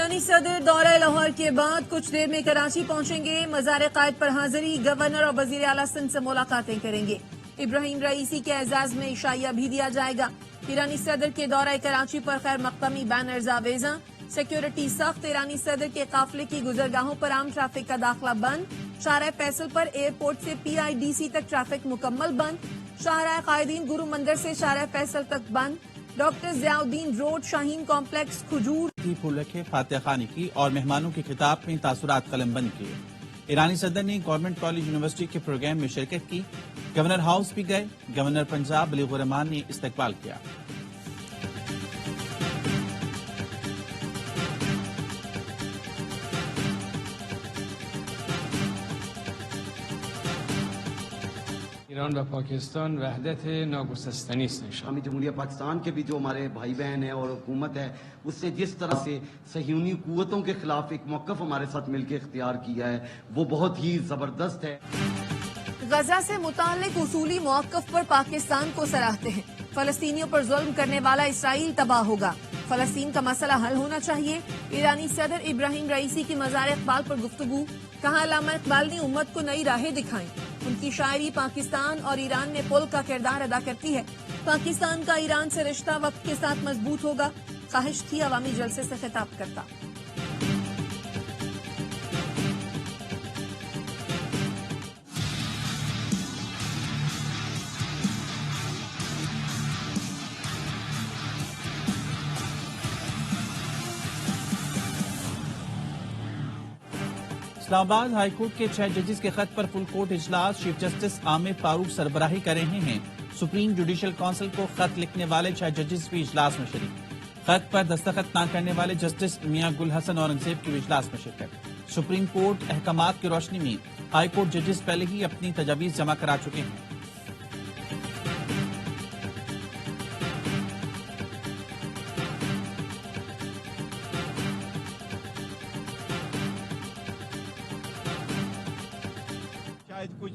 ایرانی صدر دورہ لاہور کے بعد کچھ دیر میں کراچی پہنچیں گے. مزار قائد پر حاضری, گورنر اور وزیر اعلیٰ سندھ سے ملاقاتیں کریں گے. ابراہیم رئیسی کے اعزاز میں عشائیہ بھی دیا جائے گا. ایرانی صدر کے دورہ کراچی پر خیر مقدمی بینرز آویزاں. سیکیورٹی سخت. ایرانی صدر کے قافلے کی گزرگاہوں پر عام ٹریفک کا داخلہ بند. شاہراہ فیصل پر ایئرپورٹ سے PIDC تک ٹریفک مکمل بند. شاہراہ قائدین گرو مندر سے شاہراہ فیصل تک بند. ڈاکٹر ضیاء الدین روڈ, شاہین کمپلیکس, کھجور پھول رکھے, فاتحہ خوانی کی اور مہمانوں کے خطاب میں تاثرات قلم بند کیے. ایرانی صدر نے گورنمنٹ کالج یونیورسٹی کے پروگرام میں شرکت کی. گورنر ہاؤس بھی گئے. گورنر پنجاب بلیغ الرحمان نے استقبال کیا. ایران و پاکستان وحدت ناگسستنی است انشاءاللہ. ہمیں جمہوریہ پاکستان کے بھی جو ہمارے بھائی بہن ہیں اور حکومت ہے, اس سے جس طرح سے صہیونی قوتوں کے خلاف ایک موقف ہمارے ساتھ مل کے اختیار کیا ہے, وہ بہت ہی زبردست ہے. غزہ سے متعلق اصولی موقف پر پاکستان کو سراہتے ہیں. فلسطینیوں پر ظلم کرنے والا اسرائیل تباہ ہوگا. فلسطین کا مسئلہ حل ہونا چاہیے. ایرانی صدر ابراہیم رئیسی کی مزار اقبال پر گفتگو. کہا علامہ اقبال نے امت کو نئی راہیں دکھائیں. ان کی شاعری پاکستان اور ایران میں پل کا کردار ادا کرتی ہے. پاکستان کا ایران سے رشتہ وقت کے ساتھ مضبوط ہوگا. خواہش تھی عوامی جلسے سے خطاب کرتا. اسلام آباد ہائی کورٹ کے 6 ججز کے خط پر فل کورٹ اجلاس. چیف جسٹس عامر فاروق سربراہی کر رہے ہیں. سپریم جوڈیشل کونسل کو خط لکھنے والے 6 ججز بھی اجلاس میں شریک. خط پر دستخط نہ کرنے والے جسٹس میاں گل حسن اورنگزیب کی اجلاس میں شرکت. سپریم کورٹ احکامات کی روشنی میں ہائی کورٹ ججز پہلے ہی اپنی تجاویز جمع کرا چکے ہیں. کچھ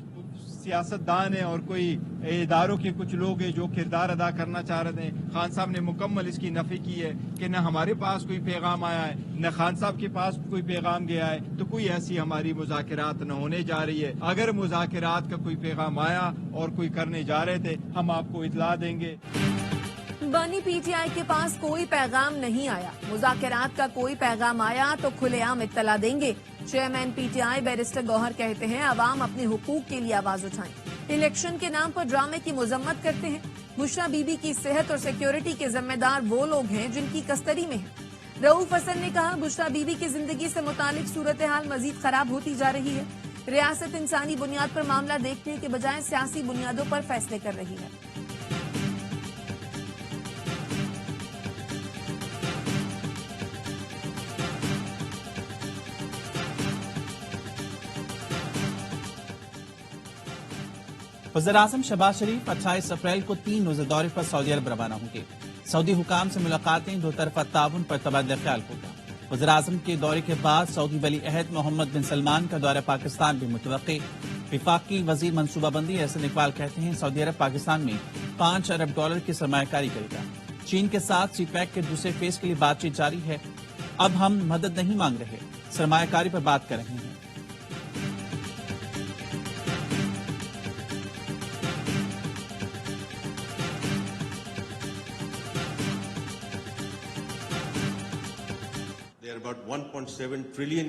سیاستدان ہیں اور کوئی اداروں کے کچھ لوگ ہیں جو کردار ادا کرنا چاہ رہے ہیں. خان صاحب نے مکمل اس کی نفی کی ہے کہ نہ ہمارے پاس کوئی پیغام آیا ہے, نہ خان صاحب کے پاس کوئی پیغام گیا ہے. تو کوئی ایسی ہماری مذاکرات نہ ہونے جا رہی ہے. اگر مذاکرات کا کوئی پیغام آیا اور کوئی کرنے جا رہے تھے, ہم آپ کو اطلاع دیں گے. بانی PTI کے پاس کوئی پیغام نہیں آیا. مذاکرات کا کوئی پیغام آیا تو کھلے عام اطلاع دیں گے. چیئرمین PTI بیرسٹر گوہر کہتے ہیں عوام اپنے حقوق کے لیے آواز اٹھائیں. الیکشن کے نام پر ڈرامے کی مذمت کرتے ہیں. بشرا بی بی کی صحت اور سیکیورٹی کے ذمہ دار وہ لوگ ہیں جن کی کسٹڈی میں ہیں. رؤوف حسن نے کہا بشرا بی بی کی زندگی سے متعلق صورتحال مزید خراب ہوتی جا رہی ہے. ریاست انسانی بنیاد پر معاملہ دیکھنے کے بجائے سیاسی بنیادوں پر فیصلے کر رہی ہے. وزیراعظم شہباز شریف 28 اپریل کو 3 روزہ دورے پر سعودی عرب روانہ ہوں گے. سعودی حکام سے ملاقاتیں, دو طرفہ تعاون پر تبادلہ خیال ہوگا. وزیراعظم کے دورے کے بعد سعودی ولی عہد محمد بن سلمان کا دورہ پاکستان بھی متوقع. وفاقی وزیر منصوبہ بندی احسن اقبال کہتے ہیں سعودی عرب پاکستان میں $5 ارب کی سرمایہ کاری کرے گا. چین کے ساتھ CPEC کے دوسرے فیز کے لیے بات چیت جاری ہے. اب ہم مدد نہیں مانگ رہے, سرمایہ کاری پر بات کر رہے ہیں. About 1.7 trillion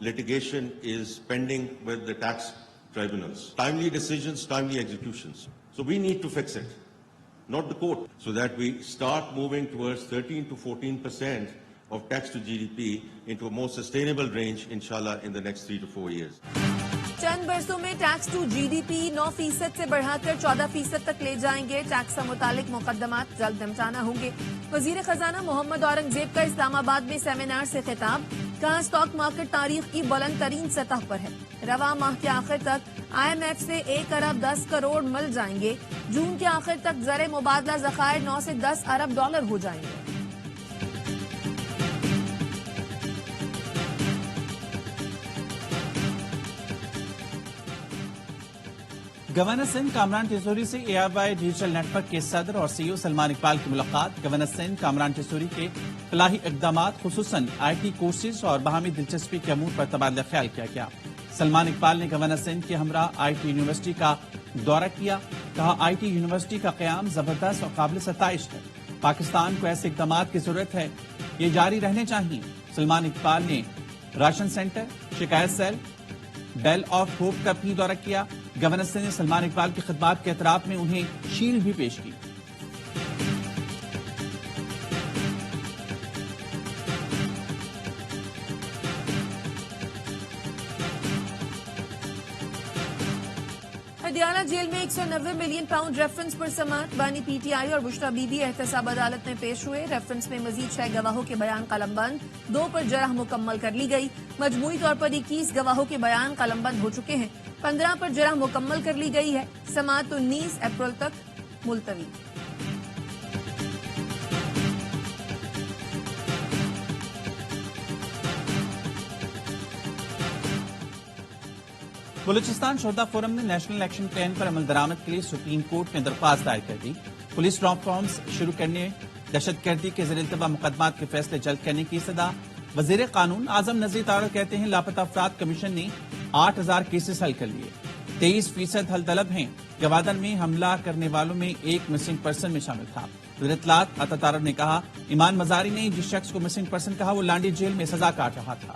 litigation is pending with the tax tribunals. Timely decisions, timely executions. So we need to fix it, not the court, so that we start moving towards 13 to 14% of tax to GDP into a more sustainable range, inshallah, in the next 3 to 4 years. چند برسوں میں tax to GDP 9% سے بڑھا کر 14% تک لے جائیں گے. ٹیکس سے متعلق مقدمات جلد نمٹانا ہوں گے. وزیر خزانہ محمد اورنگزیب کا اسلام آباد میں سیمینار سے خطاب. کہا اسٹاک مارکیٹ تاریخ کی بلند ترین سطح پر ہے. رواں ماہ کے آخر تک IMF سے 1 ارب 10 کروڑ مل جائیں گے. جون کے آخر تک زر مبادلہ ذخائر 9 سے 10 ارب ڈالر ہو جائیں گے. گورنر سندھ کامران ٹیسوری سے AIY ڈیجیٹل نیٹ ورک کے صدر اور CEO سلمان اقبال کی ملاقات. گورنر سندھ کامران ٹیسوری کے فلاحی اقدامات خصوصاً IT کورسز اور باہمی دلچسپی کے امور پر تبادلہ خیال کیا گیا. سلمان اقبال نے گورنر سندھ کے ہمراہ IT یونیورسٹی کا دورہ کیا. کہا IT یونیورسٹی کا قیام زبردست اور قابل ستائش ہے. پاکستان کو ایسے اقدامات کی ضرورت ہے, یہ جاری رہنے چاہیے. سلمان اقبال نے راشن سینٹر, شکایت سیل, بیل آف ہوپ کا بھی دورہ کیا. گورنر سندھ نے سلمان اقبال کی خدمات کے اعتراف میں انہیں شیلڈ بھی پیش کی. پٹیالہ جیل میں 190 ملین پاؤنڈ ریفرنس پر سماعت. بانی PTI اور بشرا بی بی احتساب عدالت میں پیش ہوئے. ریفرنس میں مزید 6 گواہوں کے بیان قلم بند, 2 پر جرح مکمل کر لی گئی. مجموعی طور پر 21 گواہوں کے بیان قلم بند ہو چکے ہیں, 15 پر جرح مکمل کر لی گئی ہے. سماعت 19 اپریل تک ملتوی. بلوچستان شہدا فورم نے نیشنل ایکشن پلان پر عمل درآمد کے لیے سپریم کورٹ میں درخواست دائر کر دی. پولیس ریفارمز شروع کرنے, دہشت گردی کے زیر التوا مقدمات کے فیصلے جلد کرنے کی صدا. وزیر قانون اعظم نذیر طارق کہتے ہیں لاپتہ افراد کمیشن نے 8000 کیسز حل کر لیے. 23% حل طلب ہیں. گوادر میں حملہ کرنے والوں میں ایک مسنگ پرسن میں شامل تھا. وزیر اطلاعات عطا طارق نے کہا ایمان مزاری نے جس شخص کو مسنگ پرسن کہا وہ لانڈی جیل میں سزا کاٹ رہا تھا.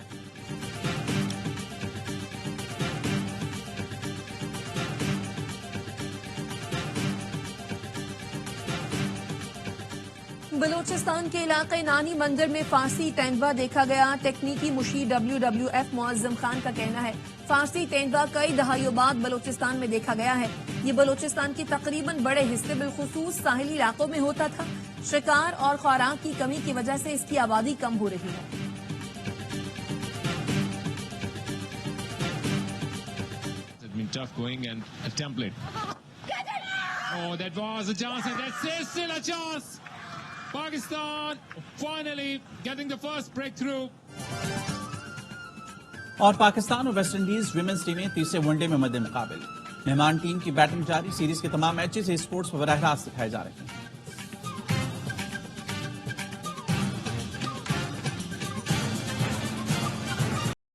بلوچستان کے علاقے نانی مندر میں فارسی تیندوا دیکھا گیا. تکنیکی مشیر WWF معظم خان کا کہنا ہے فارسی تیندوا کئی دہائیوں بعد بلوچستان میں دیکھا گیا ہے. یہ بلوچستان کی تقریباً بڑے حصے بالخصوص ساحلی علاقوں میں ہوتا تھا. شکار اور خوراک کی کمی کی وجہ سے اس کی آبادی کم ہو رہی ہے. It's been tough going and a template. Oh, that was a chance and that's still a chance. Pakistan finally getting the first breakthrough. اور پاکستان اور ویسٹ انڈیز ویمنز ٹیمیں تیسرے ون ڈے میں مد مقابل. مہمان ٹیم کی بیٹنگ جاری. سیریز کے تمام میچز اسپورٹس پر براہ راست دکھائے جا رہے ہیں.